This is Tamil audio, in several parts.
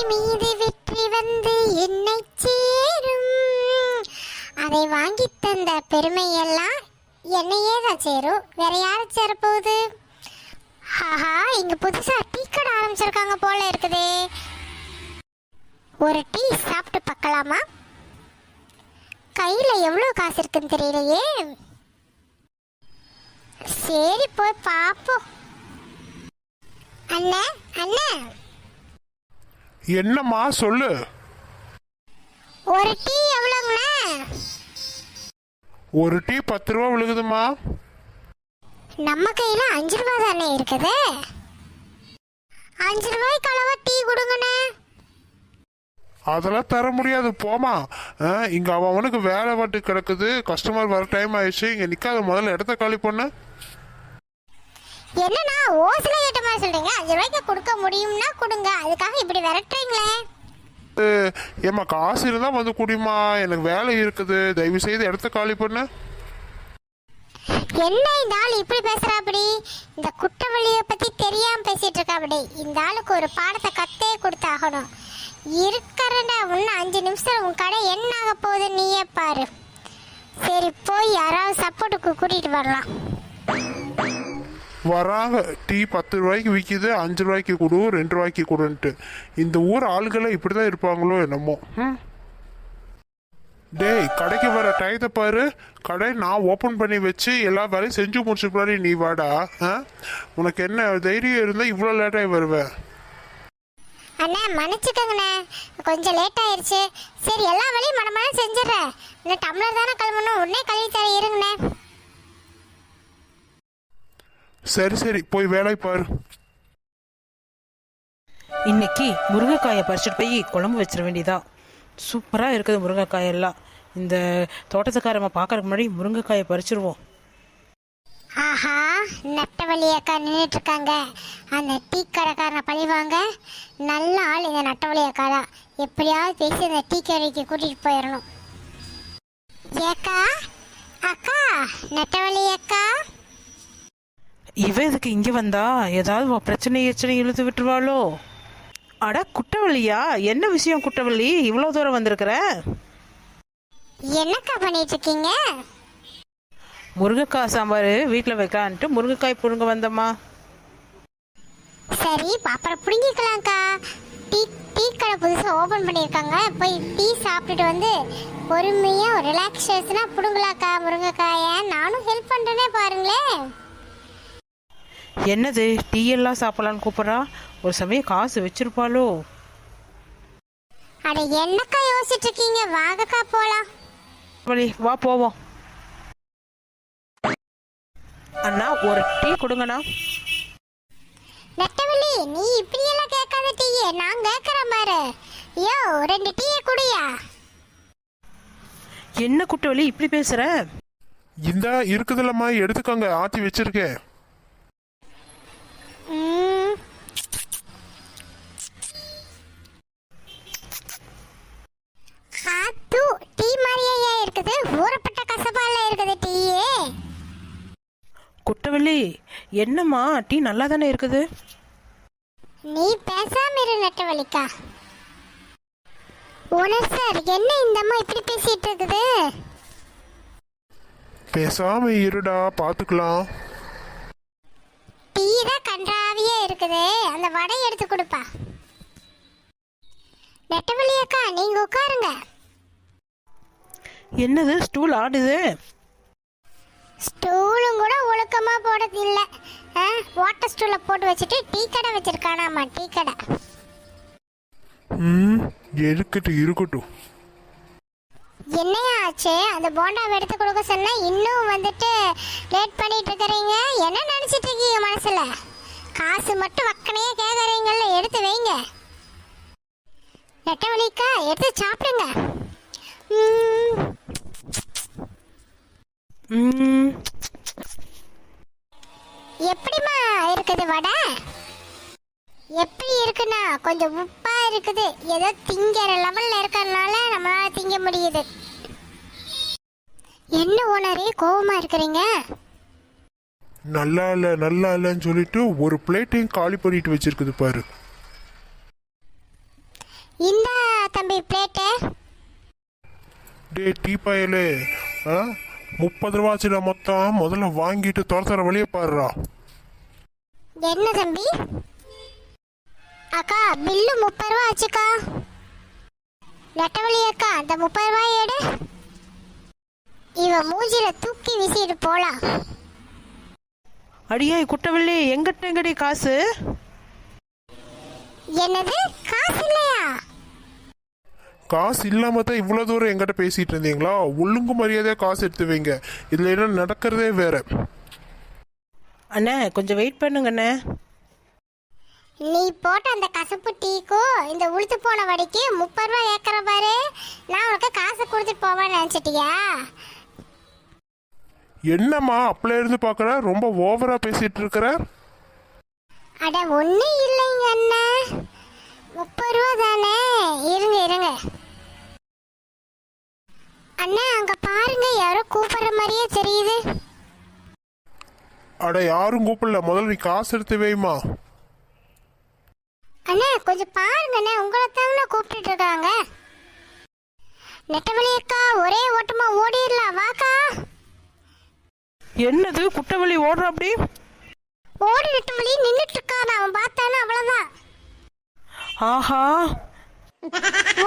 மீது வெற்றி வந்து என்னை சேரும். அதை வாங்கி தந்த பெருமையெல்லாம் என்னையே தான் சேரும், வேற யாரை சேரப்போகுது? ஆஹா, இங்க புதுசா டீ கடை ஆரம்பிச்சிருக்காங்க போல இருக்குதே. ஒரு டீ சாப்பிட்டு பார்க்கலாமா? கையில எவ்வளவு காசு இருக்குன்னு தெரியலையே. சரி போய் பாப்போம். அண்ணா அண்ணா, என்னம்மா சொல்லு. ஒரு டீ எவ்வளவுங்கண்ணா? ஒரு டீ 10 ரூபா விழுகுதுமா. நம்ம கையில 5 ரூபா தானே இருக்குது. 5 ரூபாய்க்கு அளவா டீ கொடுங்கண்ணே. அதெல்லாம் தர முடியாது போமா. இங்க அவனுக்கு வேலை பாட்டு கிடக்குது, கஸ்டமர் வர டைம் ஆயிடுச்சு. இங்க நிக்காத, முதல்ல இடத்த காலி பண்ணு. என்னண்ணா ஓசில கேட்ட மாதிரி சொல்றீங்க? 5 ரூபாய்க்கு கொடுக்க முடியும்னா கொடுங்க, அதுக்காக இப்படி விரட்டுறீங்களே. ஏமா காசு இருந்தா வந்து குடிமா, எனக்கு வேலை இருக்குது, தயவு செய்து இடத்த காலி பண்ணு. என்ன இந்த ஆள் இப்படி பேசுறா? அப்படி இந்த குற்றவாளிய பத்தி தெரியாம பேசிட்டு இருக்கா? அப்படி இந்த ஆளுக்கு ஒரு பாடத்தை கத்தே கொடுத்தாகணும். இருக்கிறடா, இன்னும் 5 நிமிஷம் உன் கடை என்ன ஆக போகுது நீயே பாரு. சரி போய் யாராவது சப்போர்ட்டுக்கு கூட்டிட்டு வரலாம். வராங்க, டீ 10 ரூபாய்க்கு விற்கிது, 5 ரூபாய்க்கு கொடு, 2 ரூபாய்க்கு கொடுன்ட்டு. இந்த ஊர் ஆளுகளை இப்படிதான் இருப்பாங்களோ என்னமோ. டேய், கடைக்கு வர டயத்தை பாரு. கடை நான் ஓப்பன் பண்ணி வச்சு எல்லா வேலையும் செஞ்சு முடிச்ச பின்னாடி நீ வாடா. உனக்கு என்ன தைரியம் இருந்தா இவ்வளோ லேட்டாகி வருவேன்? அண்ணா மன்னிச்சுக்கங்கண்ணே, கொஞ்சம் லேட் ஆயிருச்சு. சரி எல்லா வேலையும் மனமான செஞ்சிடறேன். இன்னும் டம்ளர் தானே கழுவணும், உடனே கழுவி தர இருங்கண்ணே. சரி சரி, போய் வேலை பாரு. இன்னைக்கு முருங்கைக்காயை பறிச்சுட்டு போய் குழம்பு வச்சிட வேண்டியதா. சூப்பராக இருக்குது முருங்கைக்காயெல்லாம். இந்த தோட்டத்துக்காரம்மா பார்க்கறதுக்கு முன்னாடி முருங்கைக்காயை பறிச்சிருவோம். ஆஹா, நட்டவள்ளி அக்கா நின்றுட்டு இருக்காங்க. அந்த டீ கடைக்காரனை பழிவாங்க. நல்ல ஆள் இந்த நட்டவள்ளி அக்கா தான். எப்படியாவது பேசி அந்த டீ கடைக்கு கூட்டிட்டு போயிடணும். ஏக்கா, அக்கா, நட்டவள்ளி அக்கா. இவ இதுக்கு இங்கே வந்தா ஏதாவது பிரச்சனை இழுத்து விட்டுருவாளோ? அட குட்டவள்ளியா, என்ன விஷயம் குட்டவள்ளி, இவ்வளோ தூரம் வந்திருக்கிற? என்னக்கா பண்ணிட்டு இருக்கீங்க? முருங்கைக்காய் சாம்பார் வீட்டில் வைக்கலான்ட்டு முருங்கைக்காய் புடுங்க வந்தம்மா. சரி, அப்புறம் புடுங்கிக்கலாம்க்கா. டீ டீ கடை புதுசாக ஓப்பன் பண்ணியிருக்காங்க. போய் டீ சாப்பிட்டுட்டு வந்து பொறுமையாக ரிலாக்ஸேஷனாக புடுங்கலாக்கா முருங்கைக்காயை. நானும் ஹெல்ப் பண்ணுறேனே பாருங்களேன். என்னது டீ எல்லாம் சாப்பிடலான்னு கூப்பிட்றா? ஒரு சமயம் காசு வச்சிருப்பாளோ? அட என்னக்கா யோசிச்சுட்டு இருக்கீங்க? வாங்கக்கா போலாம். வழி வா போவோம். அண்ணா ஒரு டீ கொடுங்கண்ணா. நெட்டவள்ளி, நீ இப்படியெல்லாம் கேட்காத டீயே, நான் கேட்கறேன் பாரு. யோ, 2 டீயை குடியா. என்ன குட்டவள்ளி இப்படி பேசுற? இந்த இருக்குதுல்லம்மா, எடுத்துக்கோங்க, ஆத்தி வச்சிருக்கேன். டீ மாதிரியே இருக்குது, ஊறப்பட்ட கசப்பால இருக்குது டீயே. குட்டவள்ளி என்னம்மா, டீ நல்லா தானே இருக்குது. நீ பேசாம இரு நெட்டவள்ளிக்கா. ஓனர் சார், என்ன இந்த அம்மா இப்படி பேசிட்டு இருக்குது? பேசாம இருடா, பாத்துக்கலாம். டீ தான் கன்றாவியே இருக்குது, அந்த வடை எடுத்து கொடுப்பா. நெட்டவள்ளி அக்கா, நீங்க உட்காருங்க. என்னது ஸ்டூல் ஆடுது? ஸ்டூலும் கூட ஒழுக்கமா போடுறது இல்ல. வாட்டர் ஸ்டூல போட்டு வச்சுட்டு டீ கடை வச்சிருக்கானாமா, டீ கடை. இருக்கட்டும் இருக்கட்டும். என்னையா ஆச்சு? அந்த போண்டாவை எடுத்து கொடுக்க சொன்னா இன்னும் வந்துட்டு லேட் பண்ணிட்டு இருக்கிறீங்க. என்ன நினைச்சிட்டு இருக்கீங்க மனசுல? காசு மட்டும் வக்கனையே கேக்குறீங்கல்ல, எடுத்து வைங்க. நெட்டவள்ளிக்கா, எடுத்து சாப்பிடுங்க. எப்படிமா இருக்குது வடை? எப்படி இருக்குன்னா கொஞ்சம் உப்பா இருக்குது. ஏதோ திங்கிற லெவல்ல இருக்கறனால நம்மளால திங்க முடியுது. என்ன ஓனரே கோவமா இருக்கிறீங்க? நல்லா இல்லைன்னு சொல்லிட்டு ஒரு பிளேட்டையும் காலி பண்ணிட்டு வச்சிருக்குது பாரு. இந்த தம்பி பிளேட்டு. டே டீ பயலே, 30 ரூபா ஆச்சுடா மொத்தம். முதல்ல வாங்கிட்டு துரத்துற வழியை பாருடா. என்ன தம்பி? அக்கா பில்லு 30 ரூபா ஆச்சுக்கா. நெட்டவழி அக்கா அந்த 30 ரூபாய் எடு. இவ மூஞ்சில தூக்கி வீசிட்டு போலாம். அடியே குட்டவள்ளி, எங்கடி காசு? என்னது, காசு இல்லையா? காசு இல்லாம தான் இவ்வளவு தூரம் எங்கிட்ட பேசிட்டு இருந்தீங்களா? ஒழுங்கு மரியாதையா காசு எடுத்து வைங்க. இதுல என்ன நடக்கிறதே வேற. அண்ணே கொஞ்சம் வெயிட் பண்ணுங்கண்ணே. நீ போட்ட அந்த கசப்பு டீக்கும் இந்த உளுத்து போன வடிக்கு 30 ரூபாய் ஏக்கற பாரு. நான் உனக்கு காசு கொடுத்துட்டு போவேன்னு நினைச்சிட்டியா? என்னம்மா அப்பல இருந்து பாக்குற, ரொம்ப ஓவரா பேசிட்டு இருக்கிற. அட ஒன்றும் இல்லைங்க அண்ணா, 30 ரூபா தானே. இருங்க அண்ணா, அங்க பாருங்க, யாரோ கூப்பிடுற மாதிரியே தெரியுது. அட யாரும் கூப்பிடல, முதல்ல நீ காசு எடுத்து வைமா. அண்ணா கொஞ்சம் பாருங்க அண்ணா, உங்களை தாங்க கூப்பிட்டு இருக்காங்க. நெட்டவழி அக்கா ஒரே ஓட்டமா ஓடிடலாம் வாக்கா. என்னது குட்டவள்ளி ஓடுற அப்படி? ஓடி நெட்டவழி நின்றுட்டு இருக்கான், அவன் பார்த்தானே அவ்வளவுதான். ஆஹா,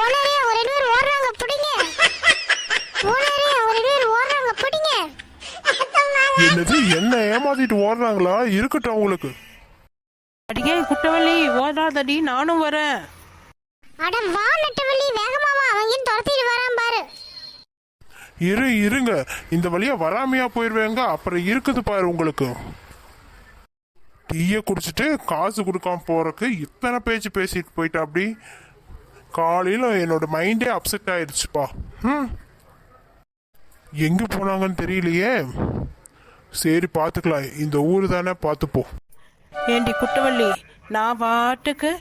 ஓனரே ஒரு 2 பேர் ஓடுறாங்க பிடிங்க. ஓனரே ஒரு 2 பேர் ஓடுறாங்க பிடிங்க. என்னது, என்ன ஏமாத்திட்டு ஓடுறாங்களா? இருக்கட்டும் உங்களுக்கு. அடியே குட்டவள்ளி ஓடாதடி, நானும் வரேன். அட வா நெட்டவழி, வேகமா வா, அவங்க துரத்திட்டு வரான் பாரு. இருங்க, இந்த வழியா வராமையா போயிருவேங்க. அப்புறம் இருக்குது பாரு உங்களுக்கு. டீயை குடிச்சிட்டு காசு கொடுக்காம போறதுக்கு இத்தனை பேச்சு பேசிட்டு போயிட்டா. அப்படி காலையில என்னோட மைண்டே அப்செட் ஆயிடுச்சுப்பா. எங்க போனாங்கன்னு தெரியலையே. சரி பார்த்துக்கலாம், இந்த ஊரு தானே, பார்த்துப்போம். ஏண்டி குட்டவள்ளி, நான் பாட்டுக்கு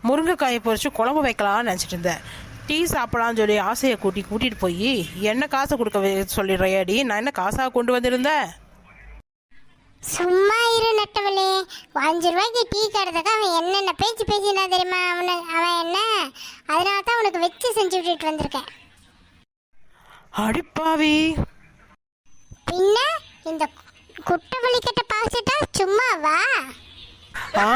முருங்கைக்காயை பொறிச்சு குழம்பு வைக்கலாம்னு நினச்சிட்டு இருந்தேன். டீ சாப்பிடலான்னு சொல்லி ஆசையை கூட்டிட்டு போய் என்ன காசை கொடுக்க சொல்லிடுறையாடி? நான் என்ன காசாக கொண்டு வந்திருந்தேன்? சும்மா இரு நெட்டவழி. 5 ரூபாய்க்கு டீ கடைக்கு அவன் என்னென்ன பேச்சு பேசினா தெரியுமா? அவன் என்ன, அதனால தான் உனக்கு வச்சு செஞ்சு விட்டுட்டு வந்திருக்கேன். அடிப்பாவி, பின்ன இந்த குட்டவழி கிட்ட பாசிட்டா சும்மா வா. ஆ